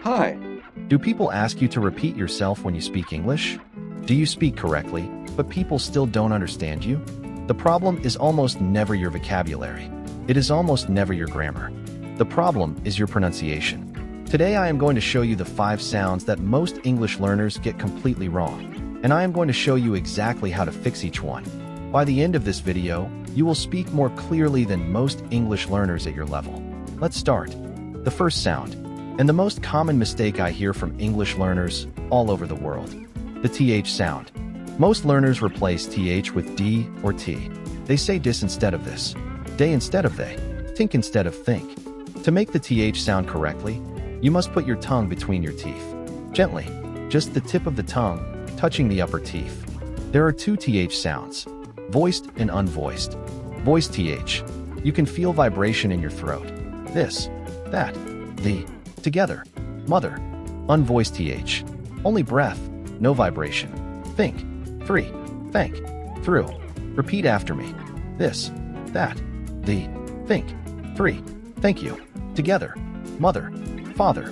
Hi. Do people ask you to repeat yourself when you speak English? Do you speak correctly, but people still don't understand you? The problem is almost never your vocabulary. It is almost never your grammar. The problem is your pronunciation. Today I am going to show you the 5 sounds that most English learners get completely wrong, and I am going to show you exactly how to fix each one. By the end of this video, you will speak more clearly than most English learners at your level. Let's start. The first sound, and the most common mistake I hear from English learners all over the world, the TH sound. Most learners replace TH with D or T. They say dis instead of this, day instead of they, think instead of think. To make the TH sound correctly, you must put your tongue between your teeth. Gently, just the tip of the tongue touching the upper teeth. There are 2 TH sounds, voiced and unvoiced. Voiced TH, you can feel vibration in your throat. This, that, the, together, mother. Unvoiced TH, only breath, no vibration. Think, free, thank, through. Repeat after me. This, that, the, think, free, thank you. Together, mother, father.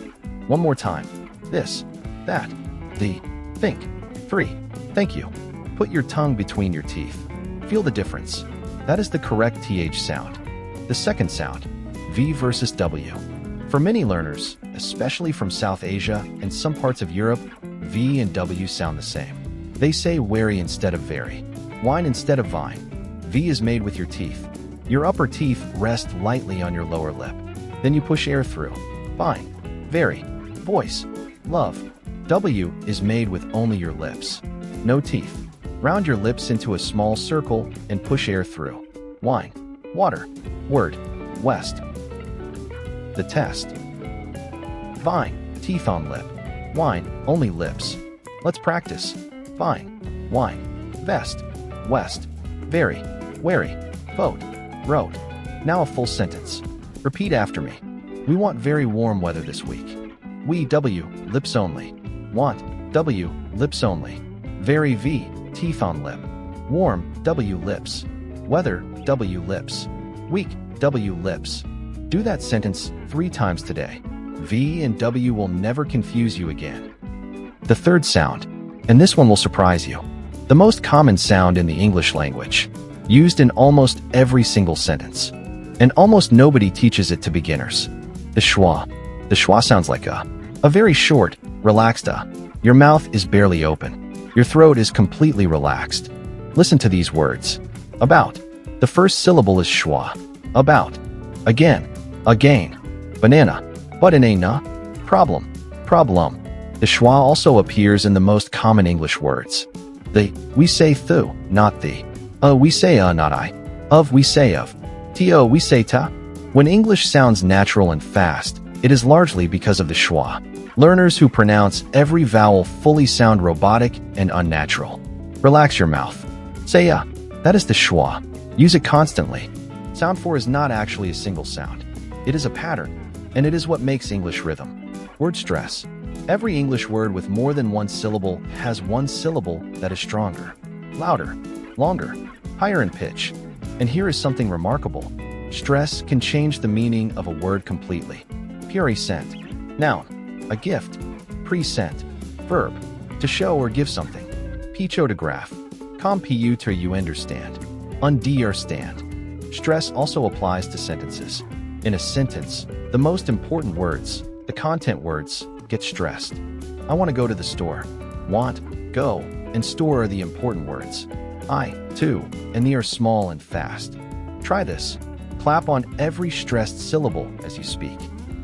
One more time. This, that, the, think, free, thank you. Put your tongue between your teeth. Feel the difference. That is the correct TH sound. The second sound, V versus W. For many learners, especially from South Asia and some parts of Europe, V and W sound the same. They say wary instead of very, wine instead of vine. V is made with your teeth. Your upper teeth rest lightly on your lower lip. Then you push air through. Fine, very, voice, love. W is made with only your lips. No teeth. Round your lips into a small circle and push air through. Wine, water, word, west. The test. Vine, teeth on lip. Wine, only lips. Let's practice. Vine, wine, vest, west, very, wary, boat, road. Now a full sentence. Repeat after me. We want very warm weather this week. We W, lips only. Want, W, lips only. Very V, teeth on lip. Warm, W lips. Weather, W lips. Week, W lips. Do that sentence 3 times today. V and W will never confuse you again. The third sound, and this one will surprise you. The most common sound in the English language, used in almost every single sentence. And almost nobody teaches it to beginners. The schwa. The schwa sounds like a very short, relaxed Your mouth is barely open. Your throat is completely relaxed. Listen to these words. About. The first syllable is schwa. About. Again. Again. Banana. Banana. Problem. Problem. The schwa also appears in the most common English words. We say thu, not the. We say not I. Of we say of. To we say ta. When English sounds natural and fast, it is largely because of the schwa. Learners who pronounce every vowel fully sound robotic and unnatural. Relax your mouth. Say that is the schwa. Use it constantly. Sound 4 is not actually a single sound. It is a pattern, and it is what makes English rhythm. Word stress. Every English word with more than 1 syllable has 1 syllable that is stronger, louder, longer, higher in pitch. And here is something remarkable. Stress can change the meaning of a word completely. Present. Noun. A gift. Present. Verb. To show or give something. Photograph. Computer you understand. Understand. Stress also applies to sentences. In a sentence, the most important words, the content words, get stressed. I want to go to the store. Want, go, and store are the important words. I, too, and they are small and fast. Try this. Clap on every stressed syllable as you speak.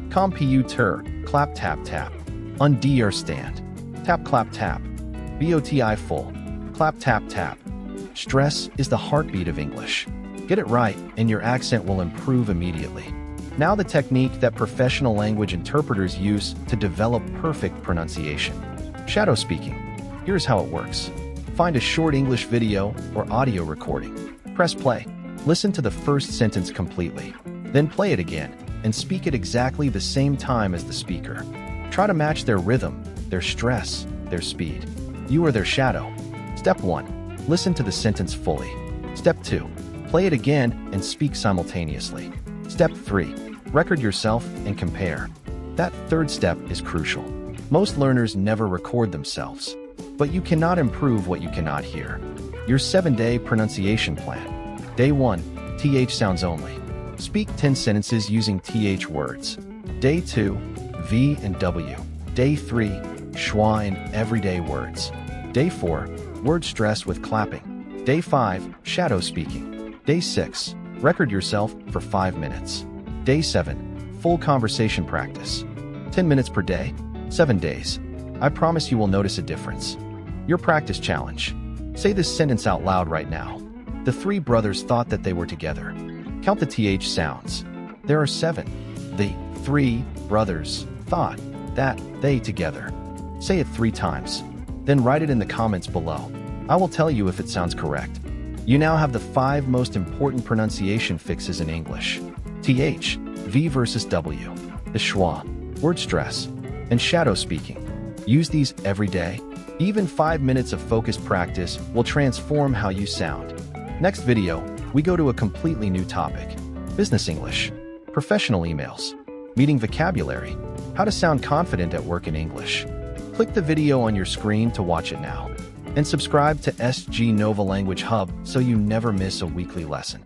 Computer, clap tap tap. Understand. Tap clap tap. BOTI full. Clap tap tap. Stress is the heartbeat of English. Get it right, and your accent will improve immediately. Now the technique that professional language interpreters use to develop perfect pronunciation. Shadow speaking. Here's how it works. Find a short English video or audio recording. Press play. Listen to the first sentence completely. Then play it again, and speak at exactly the same time as the speaker. Try to match their rhythm, their stress, their speed. You are their shadow. Step 1. Listen to the sentence fully. Step 2. Play it again and speak simultaneously. Step 3. Record yourself and compare. That third step is crucial. Most learners never record themselves, but you cannot improve what you cannot hear. Your 7-day pronunciation plan. Day 1, TH sounds only. Speak 10 sentences using TH words. Day 2, V and W. Day 3, schwa and everyday words. Day 4, word stress with clapping. Day 5, shadow speaking. Day 6, record yourself for 5 minutes. Day 7, full conversation practice. 10 minutes per day, 7 days. I promise you will notice a difference. Your practice challenge. Say this sentence out loud right now. The 3 brothers thought that they were together. Count the TH sounds. There are 7. The 3 brothers thought that they together. Say it 3 times. Then write it in the comments below. I will tell you if it sounds correct. You now have the 5 most important pronunciation fixes in English. TH, V versus W, the schwa, word stress, and shadow speaking. Use these every day. Even 5 minutes of focused practice will transform how you sound. Next video, we go to a completely new topic. Business English, professional emails, meeting vocabulary, how to sound confident at work in English. Click the video on your screen to watch it now. And subscribe to SG Nova Language Hub so you never miss a weekly lesson.